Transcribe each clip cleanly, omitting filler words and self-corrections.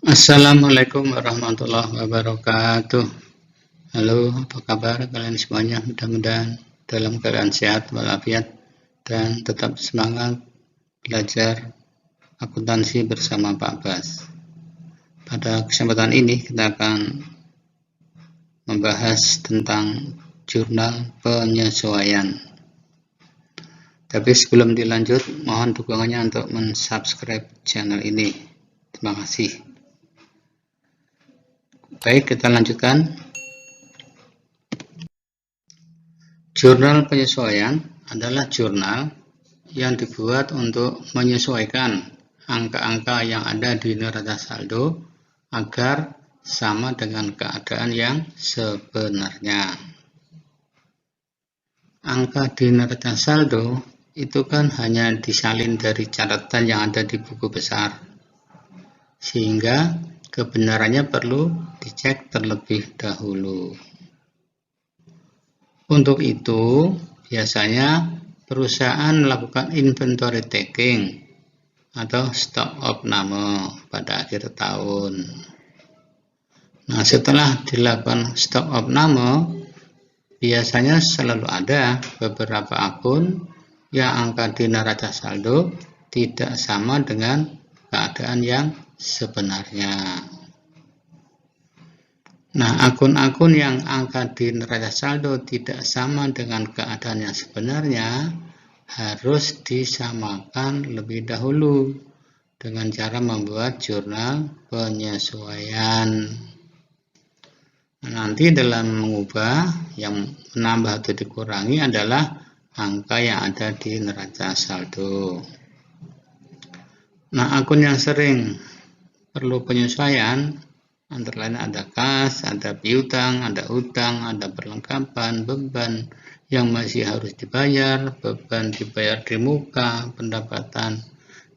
Assalamualaikum warahmatullahi wabarakatuh. Halo, apa kabar kalian semuanya? Mudah-mudahan dalam keadaan sehat walafiat dan tetap semangat belajar akuntansi bersama Pak Bas. Pada kesempatan ini kita akan membahas tentang jurnal penyesuaian. Tapi sebelum dilanjut, mohon dukungannya untuk mensubscribe channel ini. Terima kasih. Baik, kita lanjutkan. Jurnal penyesuaian adalah jurnal yang dibuat untuk menyesuaikan angka-angka yang ada di neraca saldo agar sama dengan keadaan yang sebenarnya. Angka di neraca saldo itu kan hanya disalin dari catatan yang ada di buku besar, sehingga kebenarannya perlu dicek terlebih dahulu. Untuk itu, biasanya perusahaan melakukan inventory taking atau stock opname pada akhir tahun. Nah, setelah dilakukan stock opname, biasanya selalu ada beberapa akun yang angka di neraca saldo tidak sama dengan keadaan yang sebenarnya. Nah, akun-akun yang angka di neraca saldo tidak sama dengan keadaan yang sebenarnya harus disamakan lebih dahulu dengan cara membuat jurnal penyesuaian. Nah, nanti dalam mengubah, yang menambah atau dikurangi adalah angka yang ada di neraca saldo. Nah, akun yang sering perlu penyesuaian antara lain ada kas, ada piutang, ada utang, ada perlengkapan, beban yang masih harus dibayar, beban dibayar di muka, pendapatan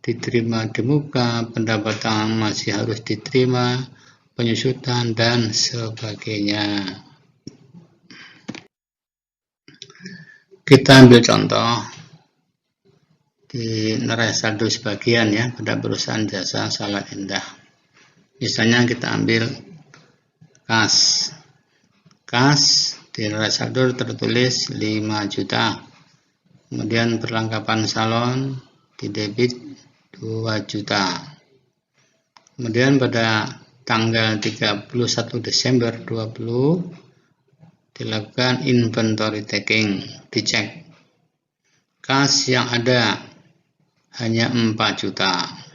diterima di muka, pendapatan masih harus diterima, penyusutan, dan sebagainya. Kita ambil contoh di neraca saldo sebagian ya pada perusahaan jasa Salah Endah. Misalnya kita ambil kas. Kas di neraca saldo tertulis 5 juta. Kemudian perlengkapan salon di debit 2 juta. Kemudian pada tanggal 31 Desember 20 dilakukan inventory taking, dicek. Kas yang ada hanya 4 juta.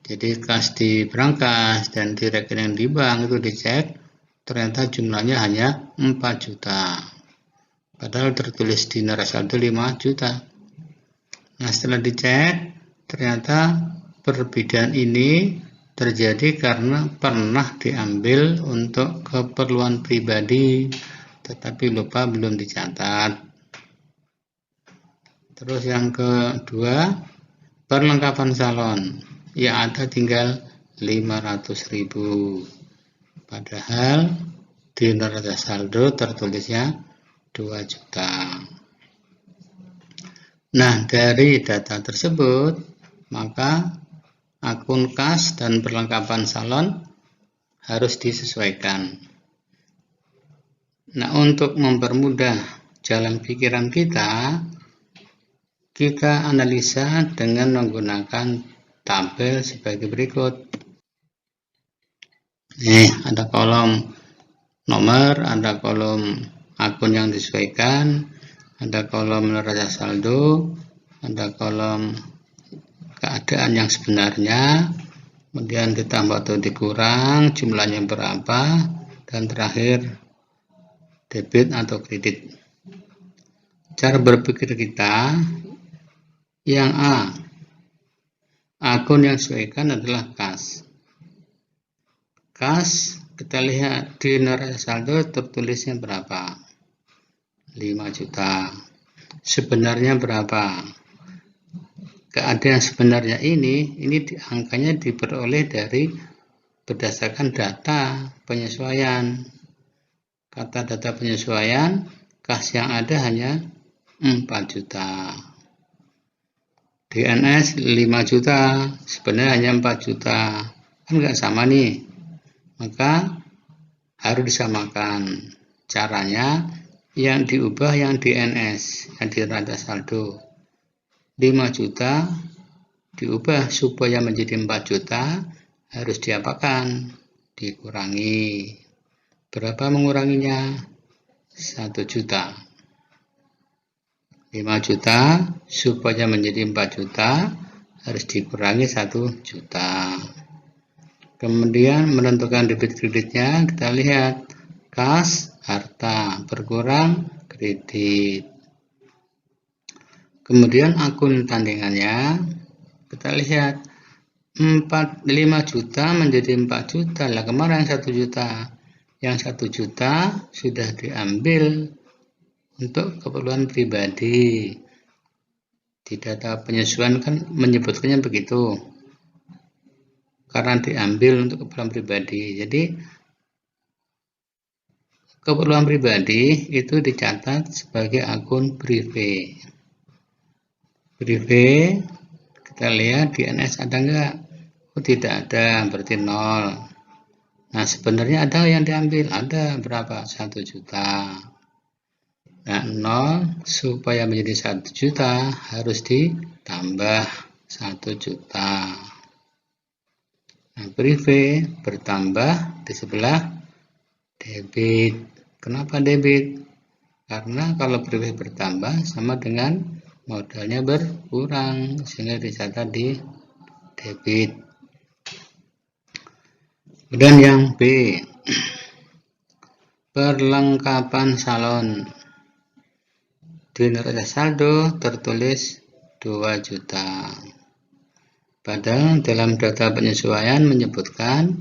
Jadi kas di berangkas dan di rekening di bank itu dicek, ternyata jumlahnya hanya 4 juta. Padahal tertulis di neraca saldo 5 juta. Nah, setelah dicek, ternyata perbedaan ini terjadi karena pernah diambil untuk keperluan pribadi, tetapi lupa belum dicatat. Terus yang kedua, perlengkapan salon. Ya ada tinggal 500.000. Padahal di neraca saldo tertulisnya 2 juta. Nah, dari data tersebut, maka akun kas dan perlengkapan salon harus disesuaikan. Nah, untuk mempermudah jalan pikiran kita analisa dengan menggunakan tabel sebagai berikut. Ada kolom nomor, ada kolom akun yang disesuaikan, ada kolom neraca saldo, ada kolom keadaan yang sebenarnya, kemudian ditambah atau dikurang, jumlahnya berapa, dan terakhir debit atau kredit. Cara berpikir kita, yang A, akun yang disesuaikan adalah kas. Kas, kita lihat di neraca saldo tertulisnya berapa? 5 juta. Sebenarnya berapa? Keadaan sebenarnya ini angkanya diperoleh dari berdasarkan data penyesuaian. Kata data penyesuaian, kas yang ada hanya 4 juta. DNS 5 juta, sebenarnya hanya 4 juta. kan nggak sama nih, maka harus disamakan. Caranya yang diubah yang di NS, yang di neraca saldo. 5 juta diubah supaya menjadi 4 juta, harus diapakan? Dikurangi. Berapa menguranginya? 1 juta. 5 juta supaya menjadi 4 juta, harus dikurangi 1 juta. Kemudian menentukan debit kreditnya, kita lihat kas, harta, berkurang, kredit. Kemudian akun tandingannya, kita lihat 5 juta menjadi 4 juta. Lah kemarin 1 juta. Yang 1 juta sudah diambil untuk keperluan pribadi. Di data penyesuaian kan menyebutkannya begitu. Karena diambil untuk keperluan pribadi. Jadi keperluan pribadi itu dicatat sebagai akun privé. Privé, kita lihat di NS ada enggak? Oh, tidak ada, berarti 0. Nah, sebenarnya ada yang diambil, ada berapa? 1 juta. Nah, 0 supaya menjadi 1 juta harus ditambah 1 juta. Nah, privé bertambah di sebelah debit. Kenapa debit? Karena kalau privé bertambah sama dengan modalnya berkurang, sehingga dicatat di debit. Kemudian yang B, perlengkapan salon. Di neraca saldo tertulis 2 juta. Padahal dalam data penyesuaian menyebutkan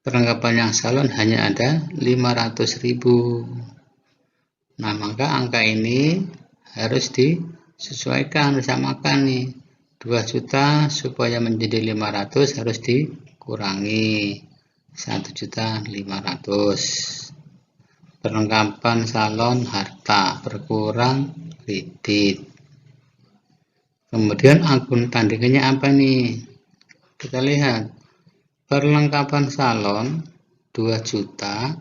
perlengkapan yang salon hanya ada 500.000. Nah, maka angka ini harus disesuaikan, disamakan nih. 2 juta supaya menjadi 500 harus dikurangi 1.500.000. Perlengkapan salon harta berkurang kredit. Kemudian akun tandingannya apa nih? Kita lihat. Perlengkapan salon 2 juta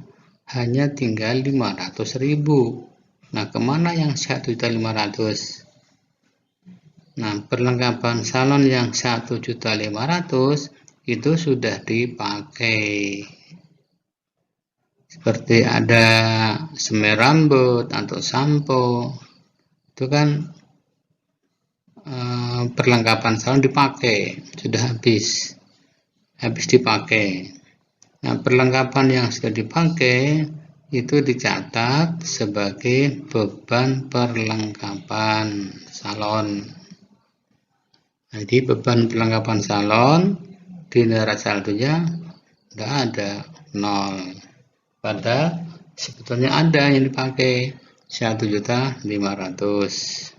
hanya tinggal 500.000. Nah, kemana yang 1.500.000? Nah, perlengkapan salon yang 1.500.000 itu sudah dipakai. Seperti ada semir rambut atau sampo. Itu kan perlengkapan salon dipakai, sudah habis dipakai. Nah, perlengkapan yang sudah dipakai itu dicatat sebagai beban perlengkapan salon. Jadi beban perlengkapan salon di neraca saldonya tidak ada, 0. Padahal sebetulnya ada yang dipakai 1.500.000.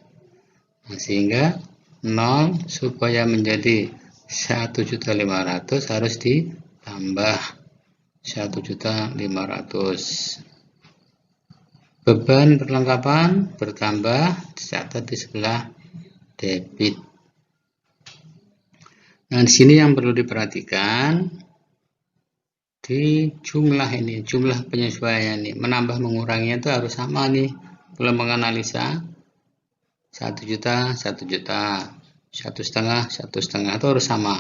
Nah, sehingga 0 supaya menjadi 1.500.000 harus ditambah 1.500.000. Beban perlengkapan bertambah, dicatat di sebelah debit. Nah, di sini yang perlu diperhatikan di jumlah ini, jumlah penyesuaian ini, menambah menguranginya itu harus sama nih. Kalau menganalisa 1 juta, 1 juta, 1,5, 1,5 itu harus sama.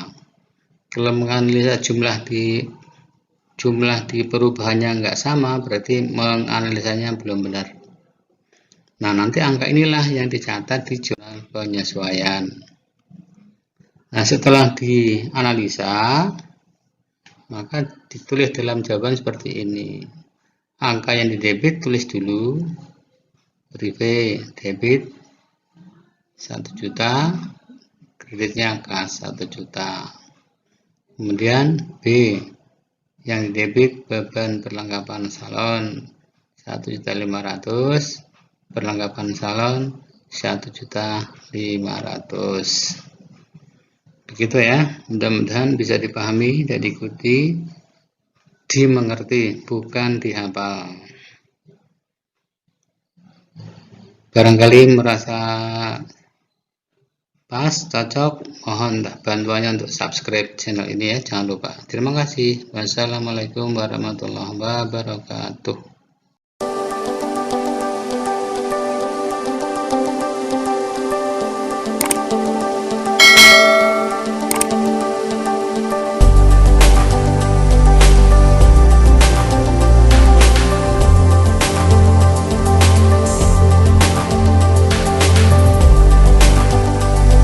Kalau menganalisa jumlah di perubahannya nggak sama, berarti menganalisanya belum benar. Nah, nanti angka inilah yang dicatat di jurnal penyesuaian. Nah, setelah dianalisa, maka ditulis dalam jawaban seperti ini. Angka yang di debit tulis dulu, privé debit 1 juta, kreditnya kas 1 juta. Kemudian B, yang di debit beban perlengkapan salon 1.500.000, perlengkapan salon 1.500.000. Begitu ya, mudah-mudahan bisa dipahami dan diikuti, dimengerti, bukan dihafal. Barangkali merasa pas, cocok, mohon bantuannya untuk subscribe channel ini ya, jangan lupa. Terima kasih. Wassalamualaikum warahmatullahi wabarakatuh.